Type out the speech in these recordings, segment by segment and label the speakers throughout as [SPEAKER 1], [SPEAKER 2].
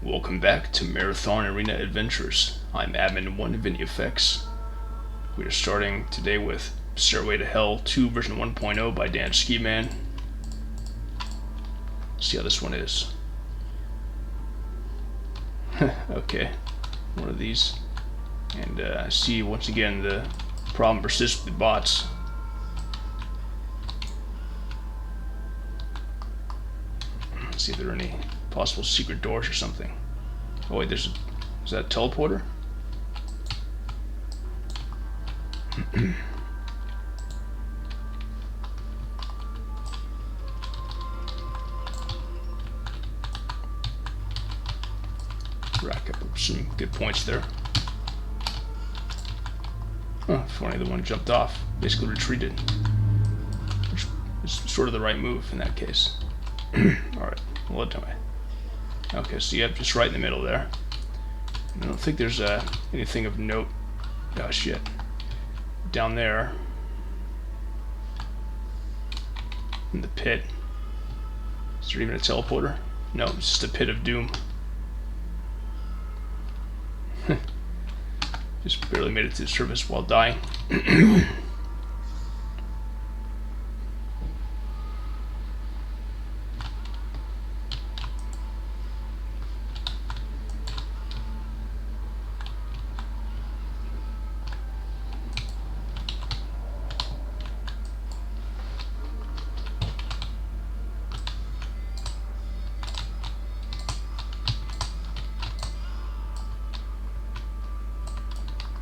[SPEAKER 1] Welcome back to Marathon Arena Adventures. I'm Admin 1 of NEFX. We are starting today with Stairway to Hell 2 version 1.0 by DanSkiMan. See how this one is. Okay, one of these. And I see once again the problem persists with the bots. Let's see if there are any possible secret doors or something. Oh wait, is that a teleporter? Rack up some good points there. Huh, funny, the one jumped off, basically retreated. Which is sort of the right move in that case. Alright, what do I? Okay, so yep, just right in the middle there. I don't think there's anything of note. Oh shit. Down there. In the pit. Is there even a teleporter? No, it's just a pit of doom. Just barely made it to the surface while dying.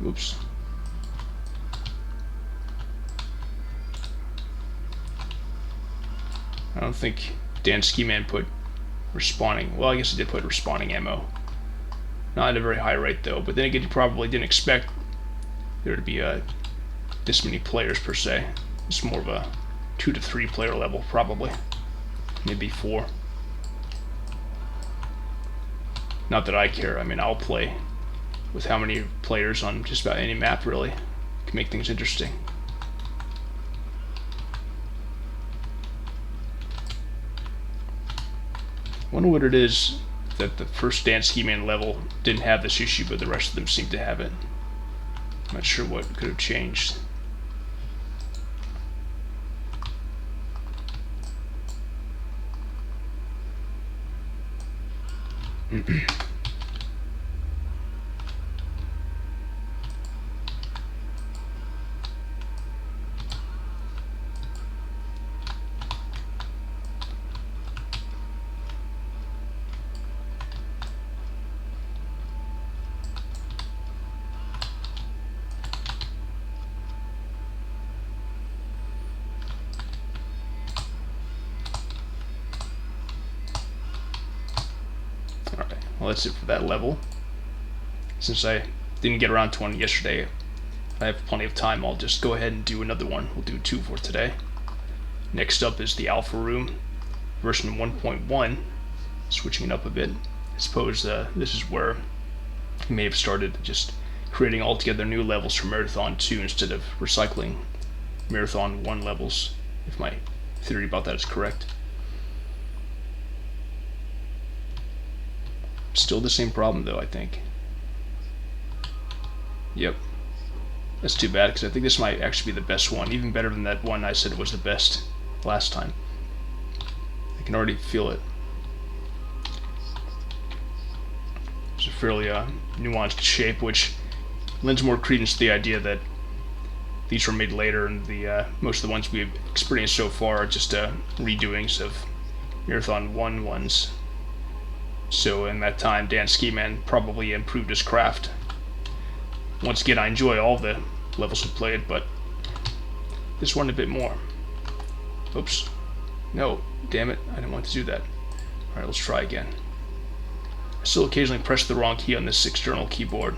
[SPEAKER 1] Oops. I don't think DanSkiMan put respawning. Well, I guess he did put respawning ammo. Not at a very high rate though, but then again, he probably didn't expect there to be this many players per se. It's more of a 2 to 3 player level, probably. Maybe 4. Not that I care. I mean, I'll play with how many players on just about any map, really. Can make things interesting. Wonder what it is that the first DanSkiMan level didn't have this issue, but the rest of them seem to have it. I'm not sure what could have changed. Well, that's it for that level. Since I didn't get around to one yesterday, I have plenty of time. I'll just go ahead and do another one. We'll do 2 for today. Next up is the Alpha Room, version 1.1. Switching it up a bit. I suppose this is where I may have started just creating altogether new levels for Marathon 2 instead of recycling Marathon 1 levels, if my theory about that is correct. Still the same problem though, I think. Yep. That's too bad, because I think this might actually be the best one. Even better than that one I said it was the best last time. I can already feel it. It's a fairly nuanced shape, which lends more credence to the idea that these were made later, and the most of the ones we've experienced so far are just redoings of Marathon 1 ones. So in that time, DanSkiMan probably improved his craft. Once again, I enjoy all the levels we played, but this one a bit more. Oops. No, damn it, I didn't want to do that. Alright, let's try again. I still occasionally press the wrong key on this external keyboard.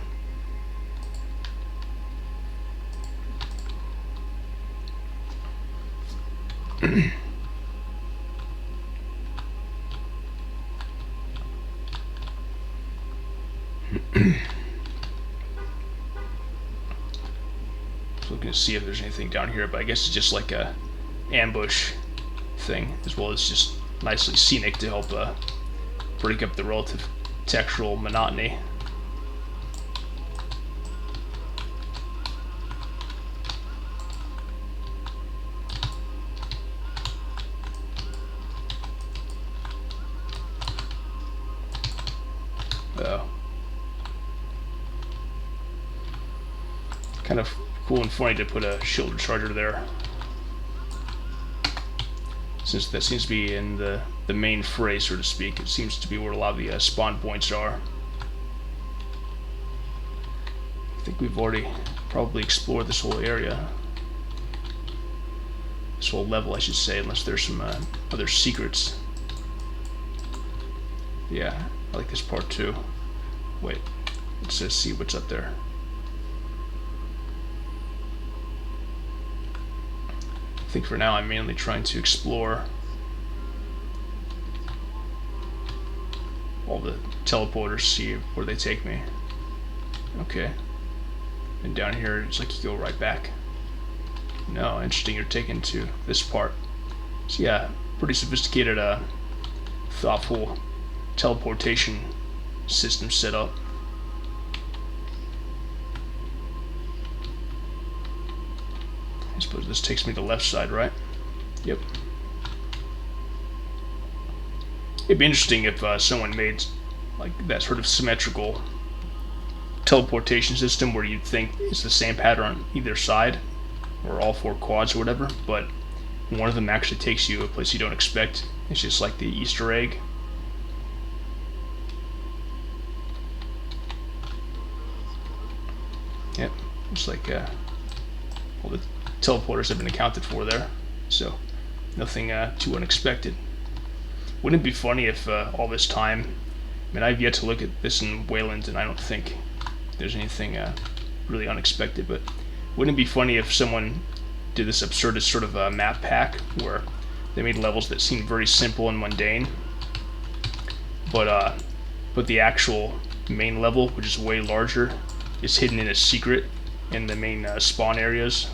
[SPEAKER 1] Looking to see if there's anything down here, but I guess it's just like a ambush thing, as well as just nicely scenic to help break up the relative textural monotony. Kind of cool and funny to put a shield charger there, since that seems to be in the main fray, so to speak. It seems to be where a lot of the spawn points are. I think we've already probably explored this whole area. This whole level, I should say, unless there's some other secrets. Yeah, I like this part too. Wait, let's just see what's up there. I think for now I'm mainly trying to explore all the teleporters, see where they take me. Okay. And down here it's like you go right back. No, interesting, you're taken to this part. So yeah, pretty sophisticated, thoughtful teleportation system set up. I suppose this takes me to the left side, right? Yep. It'd be interesting if someone made like that sort of symmetrical teleportation system where you'd think it's the same pattern on either side, or all four quads or whatever, but one of them actually takes you to a place you don't expect. It's just like the Easter egg. Yep, looks like all the teleporters have been accounted for there, so nothing too unexpected. Wouldn't it be funny if all this time, I mean, I've yet to look at this in Wayland, and I don't think there's anything really unexpected, but wouldn't it be funny if someone did this absurdist sort of map pack where they made levels that seemed very simple and mundane, but the actual main level, which is way larger, is hidden in a secret in the main spawn areas?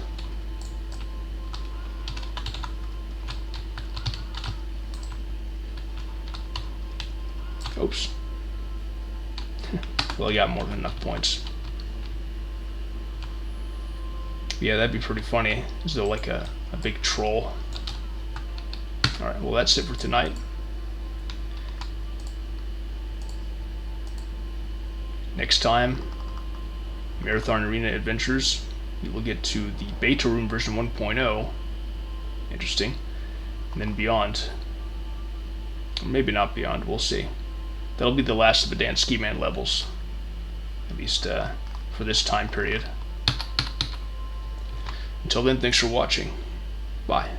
[SPEAKER 1] Oops. Well, I got more than enough points. Yeah, that'd be pretty funny, as though like a big troll. Alright, well that's it for tonight. Next time, Marathon Arena Adventures, we will get to the beta room version 1.0. Interesting. And then beyond. Or maybe not beyond, we'll see. That'll be the last of the DanSkiMan levels, at least for this time period. Until then, thanks for watching. Bye.